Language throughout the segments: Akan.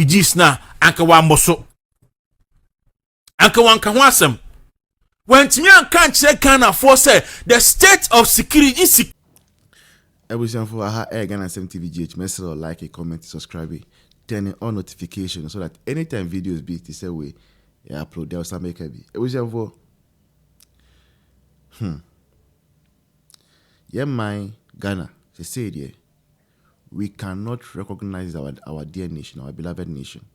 refugees na anka wa mboso anka wanka ho asem wantimi anka nkyere Ghana for say the state of security is for aha Ghana 7 TV GH message or like a comment subscribe turn on notifications so that anytime videos be the same way yeah upload there some make be for yeah my Ghana they say there we cannot recognize our dear nation, our beloved nation.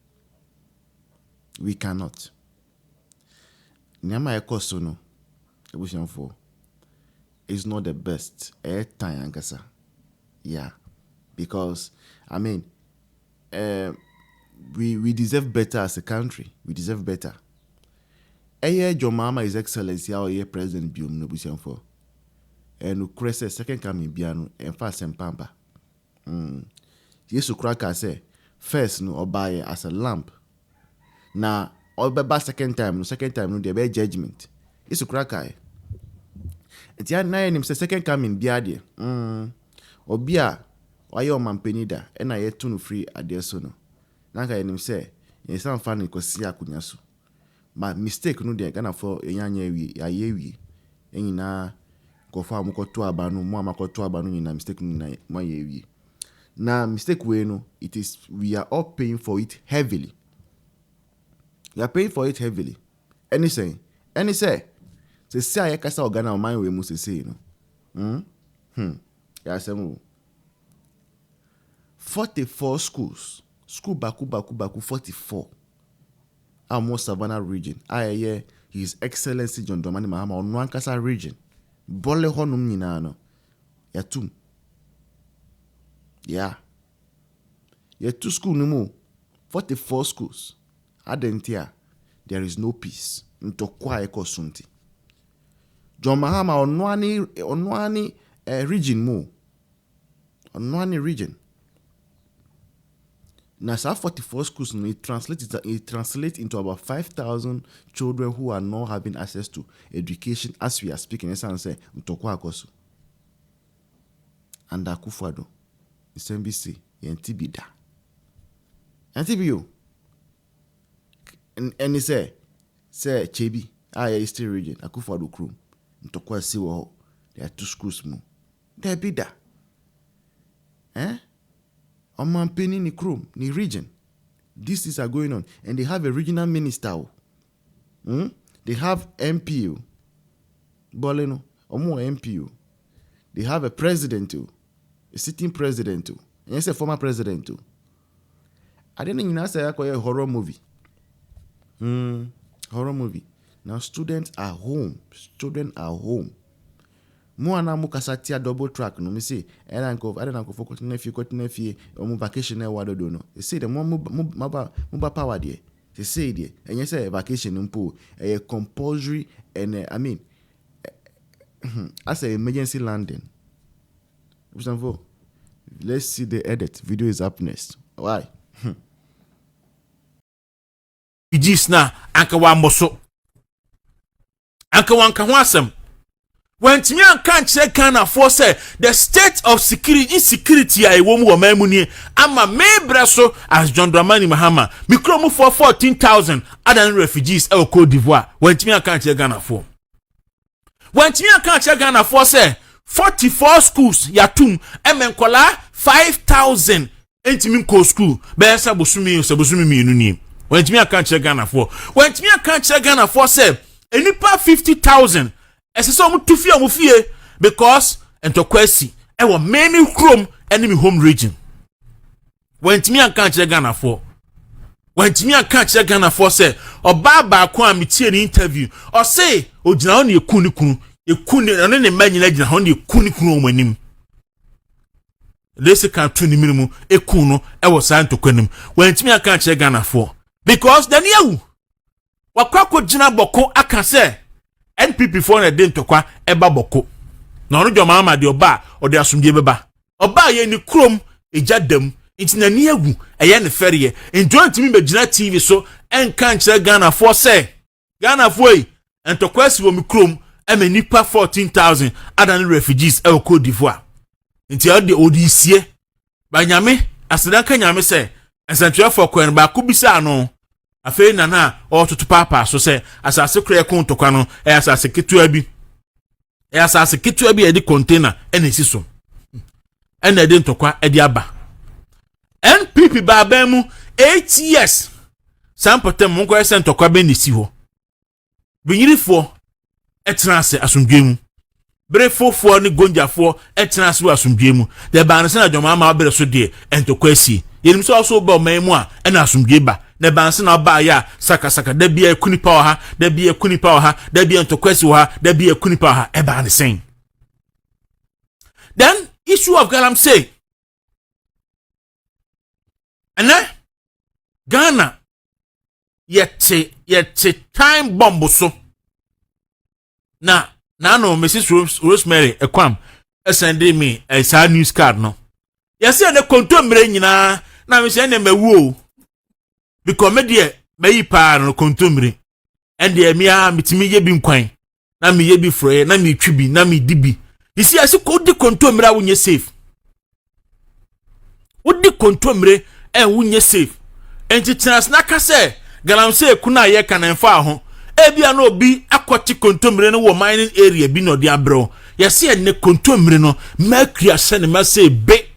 We cannot. Nyama ekoso no ebusian for is not the best time ankasa. Yeah. Because I mean we deserve better as a country. We deserve better. Mahama His Excellency our President Biom no busian for. And ukrese second coming biano and fast and pamba. Yesu kraka say first no obaye as a lamp. Na obeba second time no there be judgment. Yesu kraka eti na nim say second coming bia de. Obia waye o mampenida e na ye tu no free ade so no. Na ka nim say ye san fa no kosi akunya so. Ma mistake no de Ghana for enyanya wi aye wi. Enyina go fa mo ko to abanu mo amakoto abanu nyina mistake no na mo ye wi. Now, mistake we know it is we are all paying for it heavily. We are paying for it heavily. Any say, say I kasa organa o man we must say no. Yeah, say 44 schools. School baku 44. Almost Savannah region. His Excellency John Dramani Mahama on Wankasa region. Bole honum nyina no. Yatum. Yeah. You 2 schools no more. 44 schools. Adentia. There is no peace. Ntokwa eko sunti. John Mahama onwani region mo. Onwani region. Now, 44 schools it translates into about 5,000 children who are not having access to education as we are speaking. Yes, and say Ntokwa akosu. And Akufo-Addo. SMBC, Yentibida. Yentibio. And he say Chebi, Eastern region, Akufo-Addo Krum, Ntokwa Siwo, there are 2 schools more. There be that. Oman Penny ni Krum, ni region. These things are going on. And they have a regional minister. They have MPU. Boleno, Omo MPU. They have a president too. A sitting president too. Yes, a former president too. I didn't even say a horror movie. Horror movie. Now students are home. Moana mukasatia double track no me say I don't know for nephew or vacation e wado do no. They say the mo power there. They say there. And you say vacation mpo a compulsory and I mean as an emergency landing. Let's see the edit. Video is up next. Why? Refugees na anka wa mboso anka wanka ho asem wantimi anka nkyere Ghana for say the state of security a ewo mu wo mamu ni ama mebra so as John Dramani Mahama mikromu for 14,000 other refugees e Cote d'Ivoire wantimi anka nkyere Ghana for wantimi anka nkyere Ghana for say 44 schools yatum emenkola 5,000 entimi ko school be sa bosumi mienu ni wantimi aka nkyere Ghana for wantimi aka nkyere Ghana for say enipa 50,000 esese omu tufi omu fie because entokwasi ewo many chrome enemy home region wantimi aka nkyere Ghana for wantimi aka nkyere Ghana for say oba ba ko ametie ni interview o say ogina ho ne ekunu ane ne manyina gina ho ne ekunu omanim lese kan tu ni minimu ekunu ewo sa ntokwanim wantimi aka nkyere Ghana for because then you wakwako jina boko aka say NPP for na de ntokwa eba boko na ono John Mahama de oba o de asomdie beba oba ye ni krom ejadam intina ni agu eye ne feriye enjo ntimi begina TV so enka nkyere Ghana for say Ghana for yi ntokwa si wo mi krom ema nipa 14,000 adan refugees e Cote d'Ivoire nti ade odisie ba nyame asedanka nyame say nsantwerefo kwan ba ko bisa no afei na o toto papa so se asase kra ekon tokwa no asase ketua bi asase ketua bi e di container ene si so ene de ntokwa e di aba NPP ba ba mu 8 years sampotem mo ko ese ntokwa be ni si ho binyirifo etrase asomdwe mu brefofo ni gonjafo etrase asomdwe mu de ba ne se na dwoma ma bere so de entokwa si yenim so also ba man mu a ena asomdwe ba ne ba nse na ba ya saka da bia ekunipa wa ha da bia ekunipa wa ha da bia ntokwa si wa ha da bia ekunipa wa ha e ba ne sen. Then issue of Galam say and Ghana yet time bomb so na no Mrs. Rosemary ekwam send me a sad news card no yes and the contombre nyina na me say na mewu because me de me pa no contombre and de me a mitimi ye bi nkwan na me ye bi froye na me twibi na me dibi isi ase ko de contombre a wonye safe wo de contombre wunye safe enti transnaka se galamse kuna ye kanenfa ho ebia na obi akoti kontomre no wo mining area bi no de abro yesi ene kontomre no mercury ase ne mase be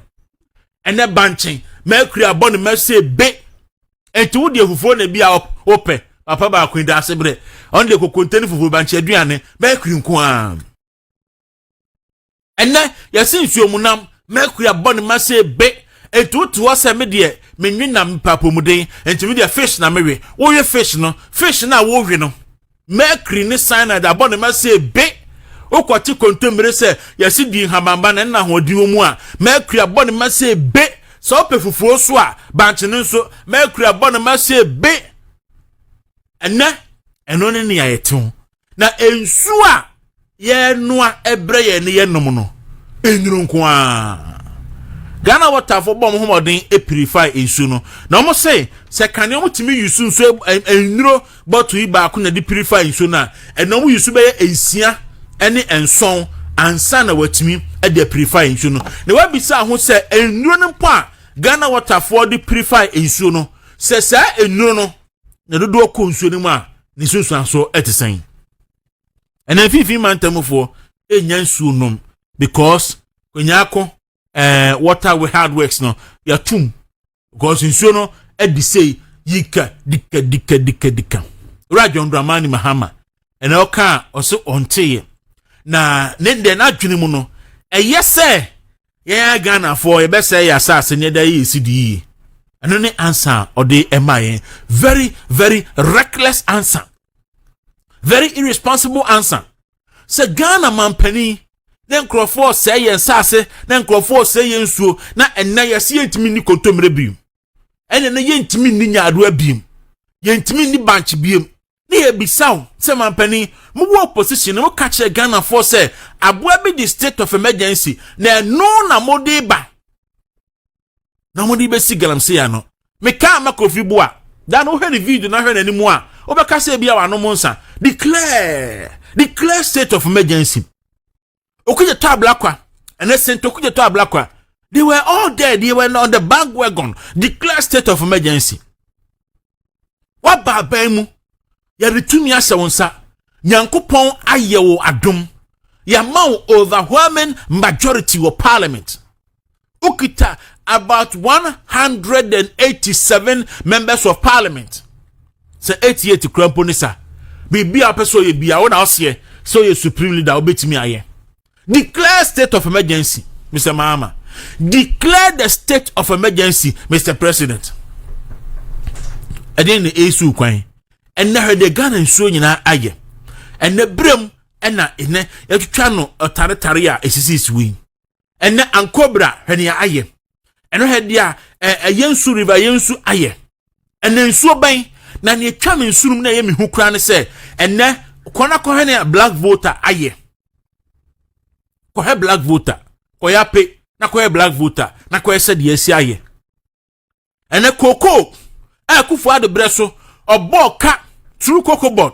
ene banchen mercury abon ne mase be enti wo de fufuo na bia ope papa ba kwenda asebre on de kokonteni fufuo banche aduane mercury nko a ene yesi nsuo munam mercury abon ne mase be etutu wase me de menwi na mpapomuden enti me de fish na mewe wo ye fish na wo hwe no mercury ne cyanide abone ma se be okoti kontomre se yesi di hamamba na hodi omu a mercury abone ma se be so pefufuo so a banche ne nso mercury abone ma se be eno ne ya yetu na ensu a ye noa ebre ye ne ye nom no enuru nko a Ghana water for bomb homodin e purify ensu no na omo say se kan omo timi yusu nso enuro bottle ba ko na di purify ensu na eno omo yusu be ensia ene enson ansa na watimi e de purify ensu no na wa bisa ho se enuro no mpo a Ghana water for di purify ensu no se sa enuro no na dodo ko ensu no mu a ni sunsu anso etesen ena fifi mantamfo enya ensu nom because konyako water we hard works no ya tum because nsuo no edi say yika dika rajon dramani mahama ena oka oso onte na nende na adwene mu no eyese ya Ghana for e be say ya asase ne da yi sidi eno ne answer ode emaye very very reckless answer, very irresponsible answer. Se Ghana mampani na nkrofo say yen sase na nkrofo say yen suo na enna yesi yentimi ni kontomre bium ene na yentimi ni nyaado abiem yentimi ni banch biem na ye bisaw se mampani mu wo opposition mu ka che Ghana for say aboa bi the state of emergency na no na mode ba na mode be si galamse ya no me ka makofi boa da no hwe ni video na hwe na nimu a obeka se bia wa no monsa declare state of emergency. Okuja to ablakwa and sent okuja to ablakwa. They were all there. They were on the bandwagon. Declare state of emergency. What babemu? Ya ritumi asa wonsa. Nyankopon ayewo adom. Ya mau overwhelming majority of parliament. Ukita about 187 members of parliament. Se 88 krampo nisa. Bibi apeso ye bia wona ose so ye supreme leader obetimi aye. Declare state of emergency, Mr. Mahama. Declare the state of emergency, Mr. President. And then the ASU kwan. And now the Ghana and so nyina aye. And the brim and na ene yatwano otaretarea esisi win. And na ankobra hene aye. And no head dia yensu river yensu aye. And then so ban na ne twam nsurum na ye me hukura ne se and na kwana ko hene black voter aye. Kohe black voter koya pe na kohe black voter na kohe said yes aye ene koko akufu ade breso oboka true cocoa board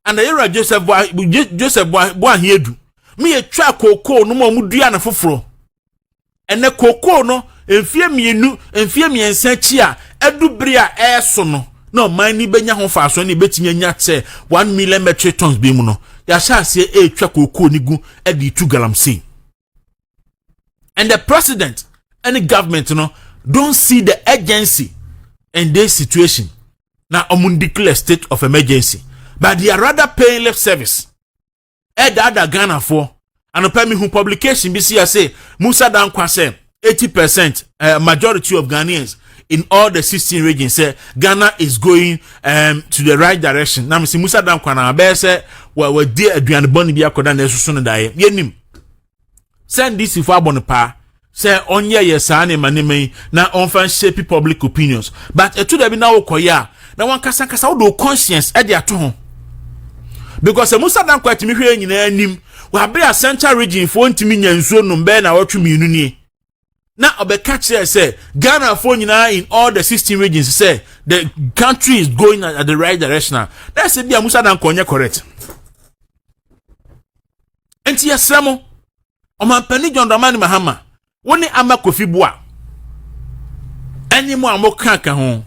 and the era Joseph boy hiedu me ye twa koko no mo dua na foforo ene koko no enfie mienu enfie miensa chi a edubria so no no man ni benya ho fa so ni betinya nya che 1 million metric tons be mu no ya sha se etwa kokoo ni gu e di tu galamsey. And the president and the government don't see the urgency in this situation. Now declare state of emergency, but they are rather paying lip service. Other Ghana for and pay me who publication BC say Musa Dankwa say 80% majority of Ghanaians in all the 16 regions say Ghana is going to the right direction. Now Mr. Musa Dankwa na be say we dey aduane boni bi akoda na esusu no dae yenim send this if abon pa say onye yesane maneme na onfan shape public opinions, but etu da bi na wokoya na wan kasa wo do conscience e dey ato ho because Musa Dankwa timi hwe nyina anim wa bre a central region fo ntimi nyansuo no mbe na wotwe mienu ni na obeka kire say Ghana fo nyina in all the 16 regions say the country is going at the right direction. That's say bia Musa Dankwa onye correct enti yesremo omampani John Dramani Mahama woni ama Kofi Boa animo amoka ho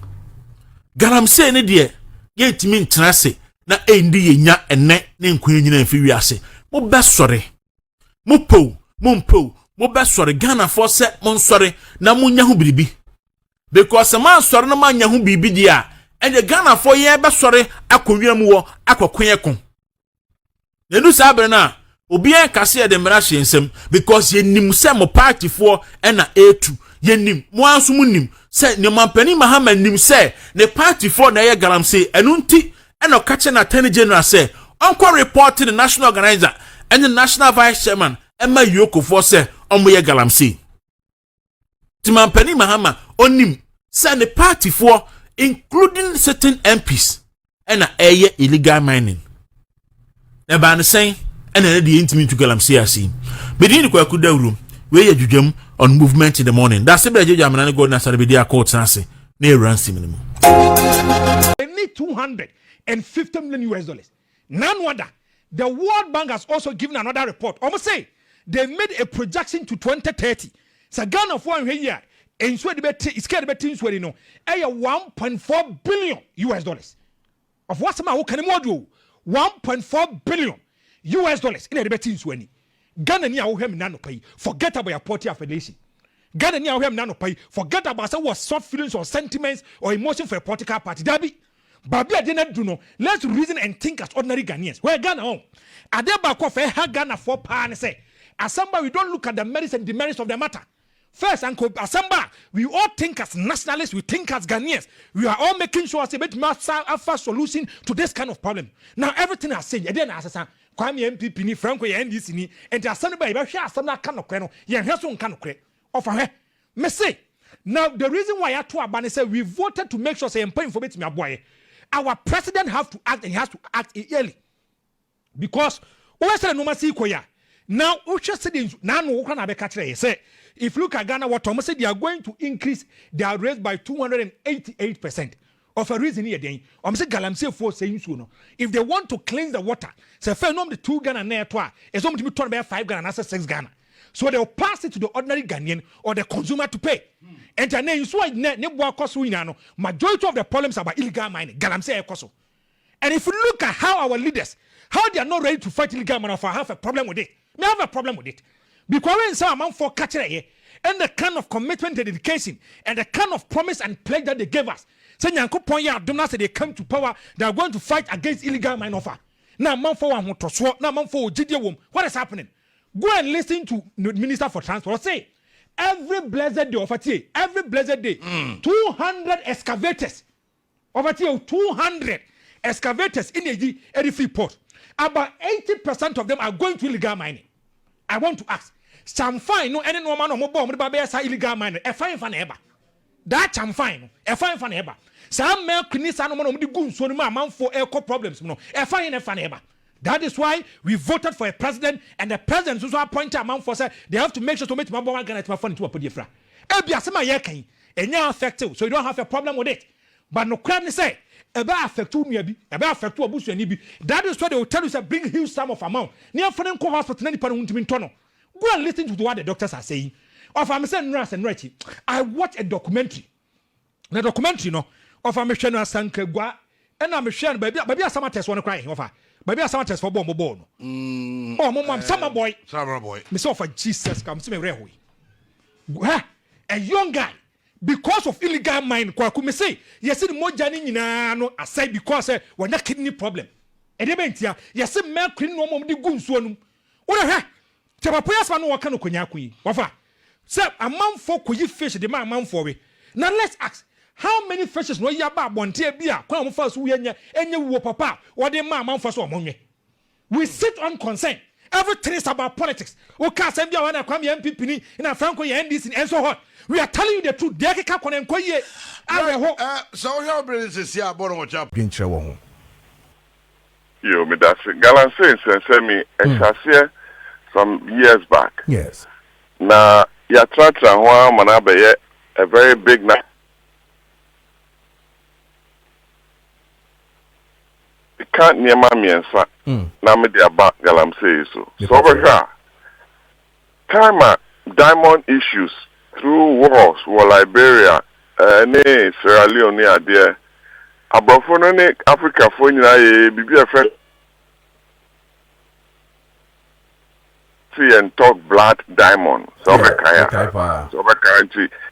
galamsey ne de ye timi ntrase na endi yenya enne ne nkwan nyina mfi wiase mo besore mo besore Ghana for se mo nsore na mo nya ho biribi because man sore na man nya ho biribi dia and the Ghana for ye besore akowia mu wo akokon nenu sabre na obi en kase de mra hwensem because yenim se mo party for na A2 yenim mo anso munim se ne mampani Mahama nim se ne party for na ye galamsey enu nti eno kache na attorney general se onko report to the national organizer and the national vice chairman ema yoko for se omo ye galamsey ti mampani Mahama onim se ne party for including certain MPs na eye illegal mining e ba ne sen and then the intimate to galamsey asi bedin kwa kudawru we ye dwudwam on movement in the morning. That's the Jamana go na Sarabia court sanse na ransi minimum. They need 250 million US dollars. None wonder. The World Bank has also given another report. Almost say they made a projection to 2030. So Ghana for 1 year and swear the is scared about things where you know 1.4 billion US dollars. Of what's the matter? Can you do 1.4 billion US dollars in a debate when Ghana ni awohem na no pay. Forget about your party affiliation. Ghana ni awohem na no pay. Forget about say what soft feelings or sentiments or emotion for a political party. Dabi, babi adena do no. Let's reason and think as ordinary Ghanaians. Where Ghana home? Adeba kwa fe ha Ghana for pan say. Asamba we don't look at the merits and demerits of the matter. First, Uncle Asamba, we all think as nationalists, we think as Ghanaians. We are all making sure say bet must have solution to this kind of problem. Now everything I say, then asasa. Kwame MPP ni Franco ya NDC ni enti asane ba yebehwe asam na kan nokre no ye hwe so nkan nokre ofa me say now the reason why ato abane say we voted to make sure say empower for betimi aboye our president have to act and he has to act early because we say no masi koya now we just say na no wo na be ka kire say if you look at Ghana what almost say they are going to increase their rate by 288%. Of a reason here, then, I'm saying galamsey for saying so. No, if they want to cleanse the water, say fair no the 2 Ghana near twa, it's only to be turned by 5 Ghana, and 6 Ghana. So they'll pass it to the ordinary Ghanaian or the consumer to pay. And then you saw majority of the problems about illegal mining, galamsey koso. And if you look at how our leaders, how they are not ready to fight illegal mining, I have a problem with it. I have a problem with it because when some amount for catching here and the kind of commitment and dedication and the kind of promise and pledge that they gave us. Say Nyankopon ya adom say they come to power, they are going to fight against illegal mine offer. Now man for one to swap, now man for GD wom. What is happening? Go and listen to the Minister for Transport. Say every blessed day of every blessed day, 200 excavators over 200 excavators in a free port. About 80% of them are going to illegal mining. I want to ask, some fine no any no man or mobile illegal mining. A fine for neighbor. That I'm fine. A fine for neighbor. Some milk needs no man the goons so the man for eco problems. No, a fine for neighbor. That is why we voted for a president, and the president also appointed a man for say they have to make sure to make my boy get my phone to a podium. Ebia sama yekan, and now affected, so you don't have a problem with it. But no crime say about affect you maybe about affect you abusu any be. That is why they will tell you say bring huge sum of amount. Near for them call hospital any person to be tono. Go and listen to what the doctors are saying. Of I'm saying nurse and Richie. I watched a documentary na documentary no of a mission asanka gwa and I'm sharing baby asama test one crying of baby asama test for bomb no oh mom summer boy me so for Jesus come see me reho a young guy because of illegal mine kwaku me say yes the moja ni nyina no aside because we na kidney problem e de bentia yes me krin no mom di gu nsuo num wo hwe te papa yasma no waka no konya koyi wafa say amanfo koyi fish de ma amanfo we now let's ask how many fishes no ya ba bonte bia kwa mo fa so enye wo papa wo de ma amanfo so omonwe we sit on concern everything is about politics o ka say bia wana kwam ya MPP ni na Franco ya NDC and so on we are telling you the truth de ka kone nkoye areho so how brings this here bono mo chap Pintre wo ho yo me that's gallant say me exase some years back yes na ya tratra ho mana be a very big can't near mommy and son. Now me the about galam say so. So over here, karma diamond issues through wars for Liberia, Sierra Leone there. Abrophone Africa for you be a friend. See and talk blood diamond. So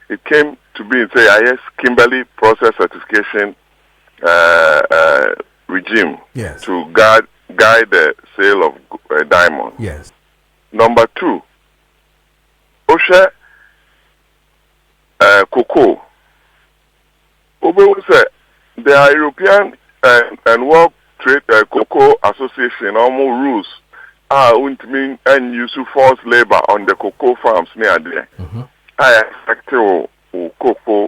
it came to be say IS Kimberley process certification regime to guide the sale of diamond. Yes. Number 2, OSHA cocoa. Say the European and World Trade Cocoa Association almost rules are mean and use forced labor on the cocoa farms near there. I expect cocoa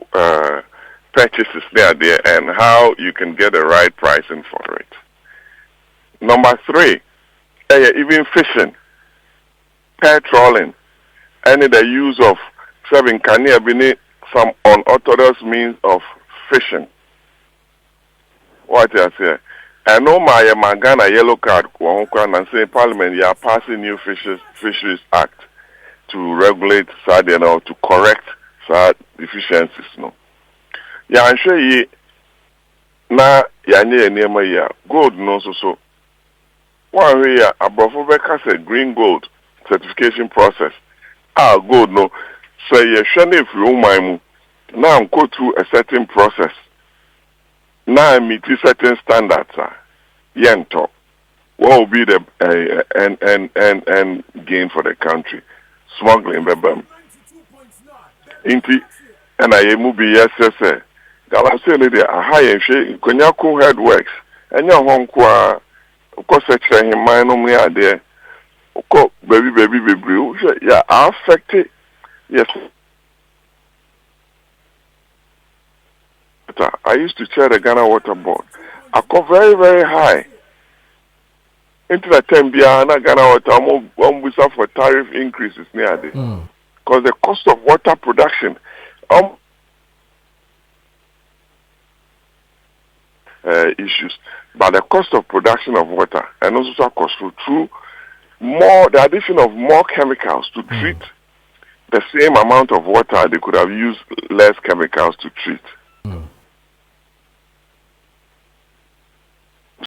purchases there and how you can get the right pricing for it. Number 3, even fishing, pair trawling, and the use of serving cania beneath some unorthodox means of fishing. What I say? I know my Ghana yellow card and say Parliament you are passing new Fisheries Act to regulate or to correct deficiencies. No. Yeah, I'm sure ye na yanye nema ya gold no so. One way ya above say green gold certification process. Gold no. So ye shane if you mind now go through a certain process. Now meet certain standards. Yento. What will be the end gain for the country? Smuggling bebem. Inti and I move yes. I'm saying there a high and shake Konyaku head works and your home qua of course him mine only are there. Baby, yeah, affected. Yes. I used to chair the Ghana Water Board. I got very, very high. Into the time, Ghana Water, we for tariff increases near there. Because the cost of water production, issues, but the cost of production of water and also cost through more the addition of more chemicals to treat the same amount of water they could have used less chemicals to treat.